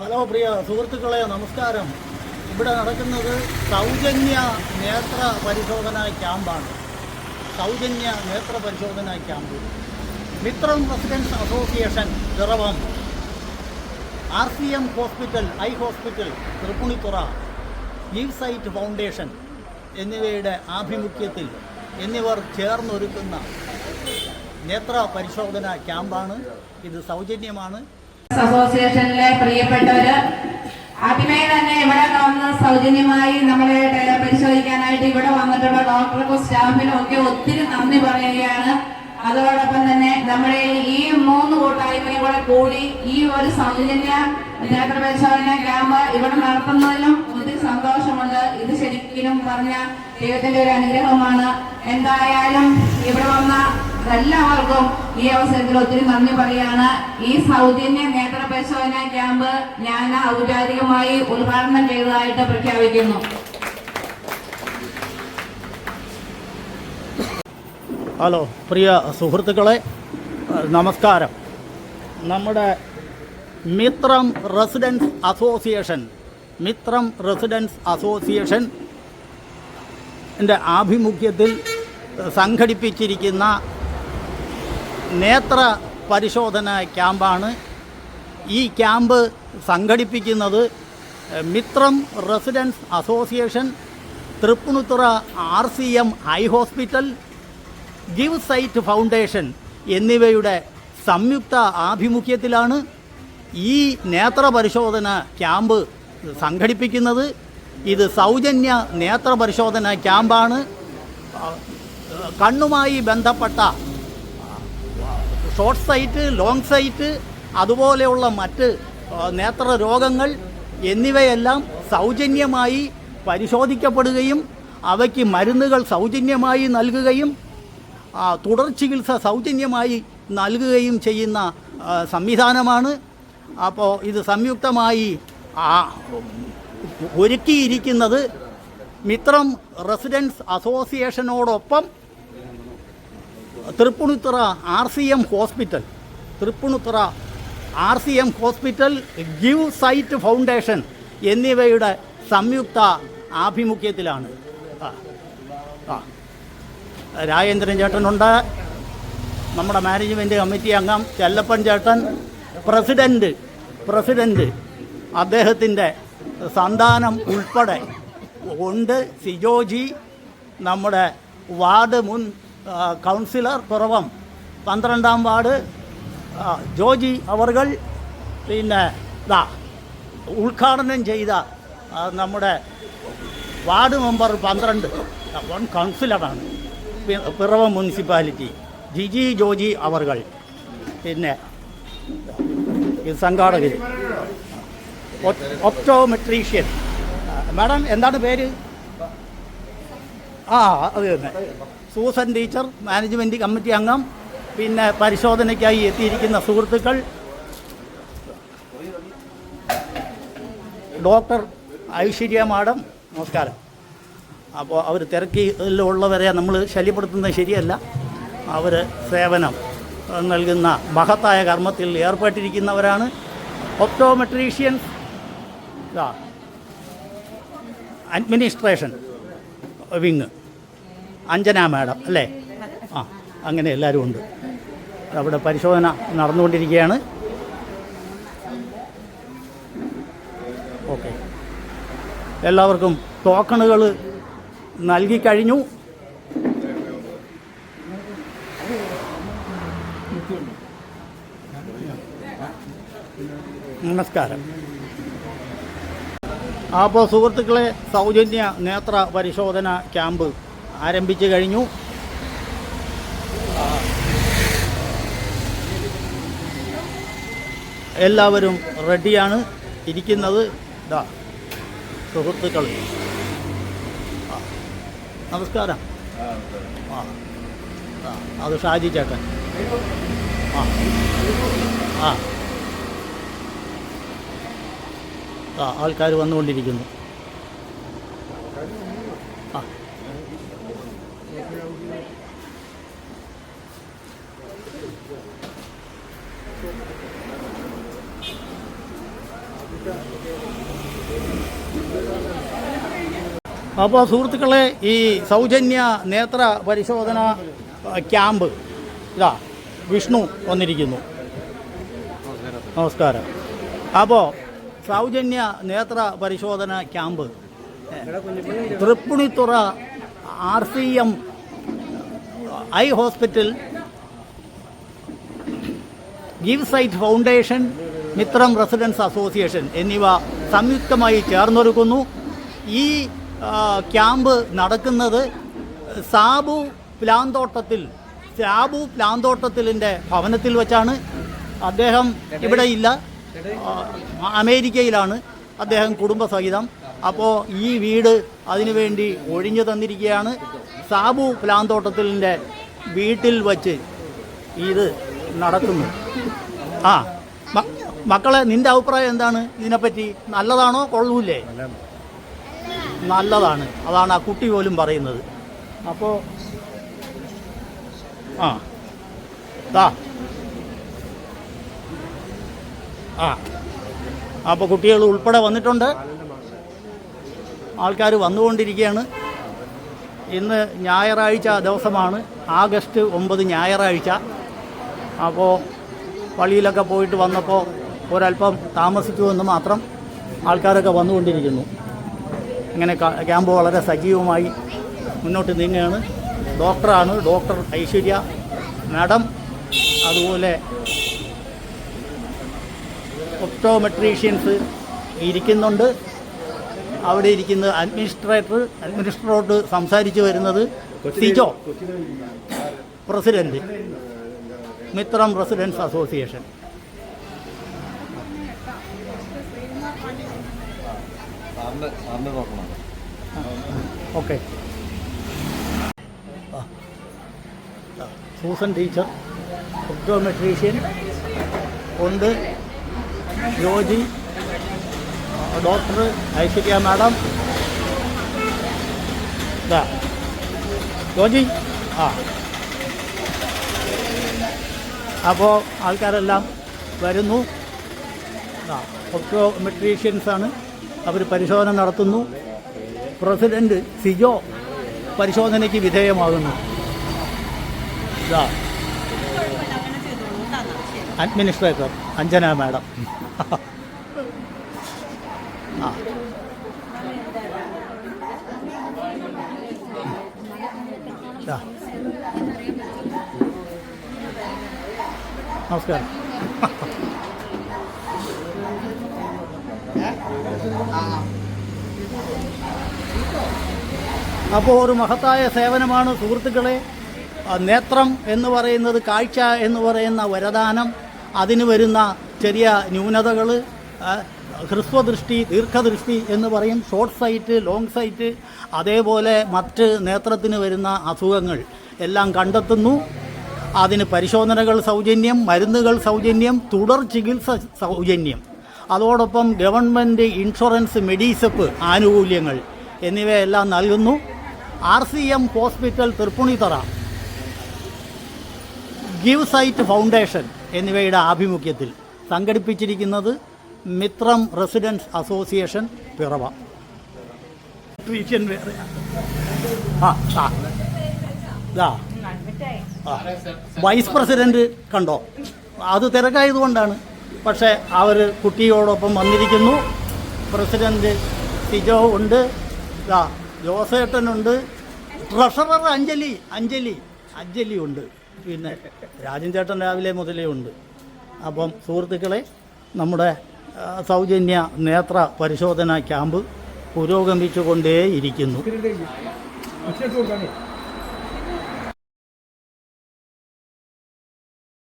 Hello പ്രിയ സുഹൃത്തുക്കളെ, നമസ്കാരം. ഇവിടെ നടക്കുന്നത് സൗജന്യ നേത്ര പരിശോധനാ ക്യാമ്പാണ്. സൗജന്യ നേത്ര പരിശോധനാ camp Mithram residence association Piravom, RCM hospital, eye hospital Thrippunithura, give sight foundation എന്നിവയുടെ ആഭിമുഖ്യത്തിൽ എന്നിവർ ചേർന്നൊരുക്കുന്ന നേത്ര പരിശോധനാ ക്യാമ്പാണ്. ഇത് സൗജന്യമാണ്. അസോസിയേഷനിലെ പ്രിയപ്പെട്ടവര്, ആദ്യമേ തന്നെ ഇവിടെ വന്ന് സൗജന്യമായി നമ്മളെ പരിശോധിക്കാനായിട്ട് ഇവിടെ വന്നിട്ടുള്ള ഡോക്ടർക്കും സ്റ്റാഫിനും ഒക്കെ ഒത്തിരി നന്ദി പറയുകയാണ്. അതോടൊപ്പം തന്നെ നമ്മുടെ ഈ 3 കൂട്ടായ്മയും കൂടെ കൂടി ഈ ഒരു സൗജന്യ നേത്ര പരിശോധന ക്യാമ്പ് ഇവിടെ നടത്തുന്നതിലും ഒത്തിരി സന്തോഷമുണ്ട്. ഇത് ശരിക്കും പറഞ്ഞ ദൈവത്തിന്റെ ഒരു അനുഗ്രഹമാണ്. എന്തായാലും ഇവിടെ വന്ന എല്ലാവർക്കും ഈ അവസരത്തിൽ ഒത്തിരി നന്ദി പറയാണ്. ഈ സൗജന്യ നേത്ര പരിശോധന ക്യാമ്പ് ഞാൻ ഔപചാരികമായി ഉദ്ഘാടനം ചെയ്തതായിട്ട് പ്രഖ്യാപിക്കുന്നു. ഹലോ പ്രിയ സുഹൃത്തുക്കളെ, നമസ്കാരം. നമ്മുടെ മിത്രം റെസിഡൻസ് അസോസിയേഷൻ ആഭിമുഖ്യത്തിൽ സംഘടിപ്പിച്ചിരിക്കുന്ന നേത്ര പരിശോധന ക്യാമ്പാണ്. ഈ ക്യാമ്പ് സംഘടിപ്പിക്കുന്നത് Mithram residence association, Thrippunithura RCM eye hospital, give sight foundation എന്നിവയുടെ സംയുക്ത ആഭിമുഖ്യത്തിലാണ് ഈ നേത്ര പരിശോധന ക്യാമ്പ് സംഘടിപ്പിക്കുന്നത്. ഇത് സൗജന്യ നേത്ര പരിശോധന ക്യാമ്പാണ്. കണ്ണുമായി ബന്ധപ്പെട്ട ഷോർട്ട് സൈറ്റ്, ലോങ് സൈറ്റ്, അതുപോലെയുള്ള മറ്റ് നേത്ര രോഗങ്ങൾ എന്നിവയെല്ലാം സൗജന്യമായി പരിശോധിക്കപ്പെടുകയും അവയ്ക്ക് മരുന്നുകൾ സൗജന്യമായി നൽകുകയും തുടർ ചികിത്സ സൗജന്യമായി നൽകുകയും ചെയ്യുന്ന സംവിധാനമാണ്. അപ്പോൾ ഇത് സംയുക്തമായി ഒരുക്കിയിരിക്കുന്നത് മിത്രം റെസിഡൻസ് അസോസിയേഷനോടൊപ്പം Thrippunithura RCM hospital, give sight foundation എന്നിവയുടെ സംയുക്ത ആഭിമുഖ്യത്തിലാണ്. രാജേന്ദ്രൻ ചേട്ടനുണ്ട്, നമ്മുടെ മാനേജ്മെൻറ്റ് കമ്മിറ്റി അംഗം ചെല്ലപ്പൻ ചേട്ടൻ, പ്രസിഡൻറ്റ് അദ്ദേഹത്തിൻ്റെ സന്താനം ഉൾപ്പെടെ ഉണ്ട്, സിജോജി, നമ്മുടെ വാർഡ് മുൻ കൗൺസിലർ പിറവം 12-ാം വാർഡ് ജോജി അവർകൾ, പിന്നെ ഉദ്ഘാടനം ചെയ്ത നമ്മുടെ വാർഡ് മെമ്പർ 12 കൗൺസിലറാണ് പിറവം മുനിസിപ്പാലിറ്റി ജിജി ജോജി അവർകൾ, പിന്നെ സംഘാടകർ ഒപ്റ്റോമെട്രീഷ്യൻ മാഡം, എന്താണ് പേര്? അത് തന്നെ, സൂസൻ ടീച്ചർ, മാനേജ്മെൻറ്റ് കമ്മിറ്റി അംഗം, പിന്നെ പരിശോധനയ്ക്കായി എത്തിയിരിക്കുന്ന സുഹൃത്തുക്കൾ, ഡോക്ടർ ഐശ്വര്യ മാഡം, നമസ്കാരം. അപ്പോൾ അവർ തിരക്കിലുള്ളവരെ നമ്മൾ ശല്യപ്പെടുത്തുന്നത് ശരിയല്ല. അവർ സേവനം നൽകുന്ന മഹത്തായ കർമ്മത്തിൽ ഏർപ്പെട്ടിരിക്കുന്നവരാണ്. ഒപ്റ്റോമെട്രീഷ്യൻസ്, അഡ്മിനിസ്ട്രേഷൻ വിങ് അഞ്ജന മാഡം അല്ലേ? അങ്ങനെ എല്ലാവരും ഉണ്ട്. അവിടെ പരിശോധന നടന്നുകൊണ്ടിരിക്കുകയാണ്. ഓക്കെ, എല്ലാവർക്കും ടോക്കണുകൾ നൽകിക്കഴിഞ്ഞു. നമസ്കാരം. അപ്പോൾ സുഹൃത്തുക്കളെ, സൗജന്യ നേത്ര പരിശോധന ക്യാമ്പ് ആരംഭിച്ചു കഴിഞ്ഞു. എല്ലാവരും റെഡിയാണ് ഇരിക്കുന്നത്. സുഹൃത്തുക്കൾ, നമസ്കാരം. അത് ഷാജി ചേട്ടൻ. ആൾക്കാർ വന്നുകൊണ്ടിരിക്കുന്നു. അപ്പോൾ സുഹൃത്തുക്കളെ, ഈ സൗജന്യ നേത്ര പരിശോധന ക്യാമ്പ് ഇതാ വിഷ്ണു വന്നിരിക്കുന്നു. നമസ്കാരം. അപ്പോൾ സൗജന്യ നേത്ര പരിശോധന camp Thrippunithura RCM eye hospital, give site foundation, Mithram residence association എന്നിവ സംയുക്തമായി ചേർന്നൊരുക്കുന്നു. ഈ ക്യാമ്പ് നടക്കുന്നത് സാബു പ്ലാന്തോട്ടത്തിലിൻ്റെ ഭവനത്തിൽ വെച്ചാണ്. അദ്ദേഹം ഇവിടെ ഇല്ല, അമേരിക്കയിലാണ് അദ്ദേഹം കുടുംബസഹിതം. അപ്പോൾ ഈ വീട് അതിനുവേണ്ടി ഒഴിഞ്ഞു തന്നിരിക്കുകയാണ്. സാബു പ്ലാന്തോട്ടത്തിലിൻ്റെ വീട്ടിൽ വച്ച് ഇത് നടക്കുന്നു. മക്കളെ, നിൻ്റെ അഭിപ്രായം എന്താണ് ഇതിനെപ്പറ്റി? നല്ലതാണോ കൊള്ളൂല്ലേ? നല്ലതാണ്. അതാണ് ആ കുട്ടി പോലും പറയുന്നത്. അപ്പോൾ അപ്പോൾ കുട്ടികൾ ഉൾപ്പെടെ വന്നിട്ടുണ്ട്. ആൾക്കാർ വന്നുകൊണ്ടിരിക്കുകയാണ്. ഇന്ന് ഞായറാഴ്ച ദിവസമാണ്, ആഗസ്റ്റ് 9 ഞായറാഴ്ച. അപ്പോൾ പള്ളിയിലൊക്കെ പോയിട്ട് വന്നപ്പോൾ ഒരല്പം താമസിച്ചു എന്ന് മാത്രം. ആൾക്കാരൊക്കെ വന്നുകൊണ്ടിരിക്കുന്നു. ഇങ്ങനെ ക്യാമ്പ് വളരെ സജീവമായി മുന്നോട്ട് നീങ്ങുകയാണ്. ഡോക്ടറാണ്, ഡോക്ടർ ഐശ്വര്യ മാഡം. അതുപോലെ ഒപ്റ്റോമെട്രീഷ്യൻസ് ഇരിക്കുന്നുണ്ട്. അവിടെ ഇരിക്കുന്ന അഡ്മിനിസ്ട്രേറ്ററോട് സംസാരിച്ചു വരുന്നത് Sijo, president, Mithram residence association. Okay. Susan teacher, optometrist ഉണ്ട്, ജോജി, ഡോക്ടർ ഐശ്വര്യ മാഡം, ജോജി. അപ്പോൾ ആൾക്കാരെല്ലാം വരുന്നു. ഒപ്റ്റോമെട്രീഷ്യൻസാണ്, അവർ പരിശോധന നടത്തുന്നു. പ്രസിഡന്റ് സിജോ പരിശോധനയ്ക്ക് വിധേയമാകുന്നു. Administrator Anjana madam. നമസ്കാരം. അപ്പോൾ ഒരു മഹത്തായ സേവനമാണ് സുഹൃത്തുക്കളെ. നേത്രം എന്ന് പറയുന്നത്, കാഴ്ച എന്ന് പറയുന്ന വരദാനം, അതിന് വരുന്ന ചെറിയ ന്യൂനതകൾ, ഹ്രസ്വദൃഷ്ടി, ദീർഘദൃഷ്ടി എന്ന് പറയും, ഷോർട്ട് സൈറ്റ്, ലോങ് സൈറ്റ്, അതേപോലെ മറ്റ് നേത്രത്തിന് വരുന്ന അസുഖങ്ങൾ എല്ലാം കണ്ടെത്തുന്നു. അതിന് പരിശോധനകൾ സൗജന്യം, മരുന്നുകൾ സൗജന്യം, തുടർ ചികിത്സ സൗജന്യം, അതോടൊപ്പം ഗവൺമെൻറ് ഇൻഷുറൻസ്, മെഡിസെപ്പ് ആനുകൂല്യങ്ങൾ എന്നിവയെല്ലാം നൽകുന്നു. RCM hospital Tripunithura, Give site foundation എന്നിവയുടെ ആഭിമുഖ്യത്തിൽ സംഘടിപ്പിച്ചിരിക്കുന്നത് മിത്രം റെസിഡൻസ് അസോസിയേഷൻ പിറവ. വൈസ് പ്രസിഡന്റ് കണ്ടോ? അത് തിരക്കായതുകൊണ്ടാണ്. പക്ഷേ അവർ കുട്ടിയോടൊപ്പം വന്നിരിക്കുന്നു. പ്രസിഡന്റ് സിജോ ഉണ്ട്, ജോസേട്ടനുണ്ട്, ട്രഷറർ അഞ്ജലി ഉണ്ട്, പിന്നെ രാജൻ ചേട്ടൻ രാവിലെ മുതലേ ഉണ്ട്. അപ്പം സുഹൃത്തുക്കളെ, നമ്മുടെ സൗജന്യ നേത്ര പരിശോധന ക്യാമ്പ് പുരോഗമിച്ചുകൊണ്ടേയിരിക്കുന്നു.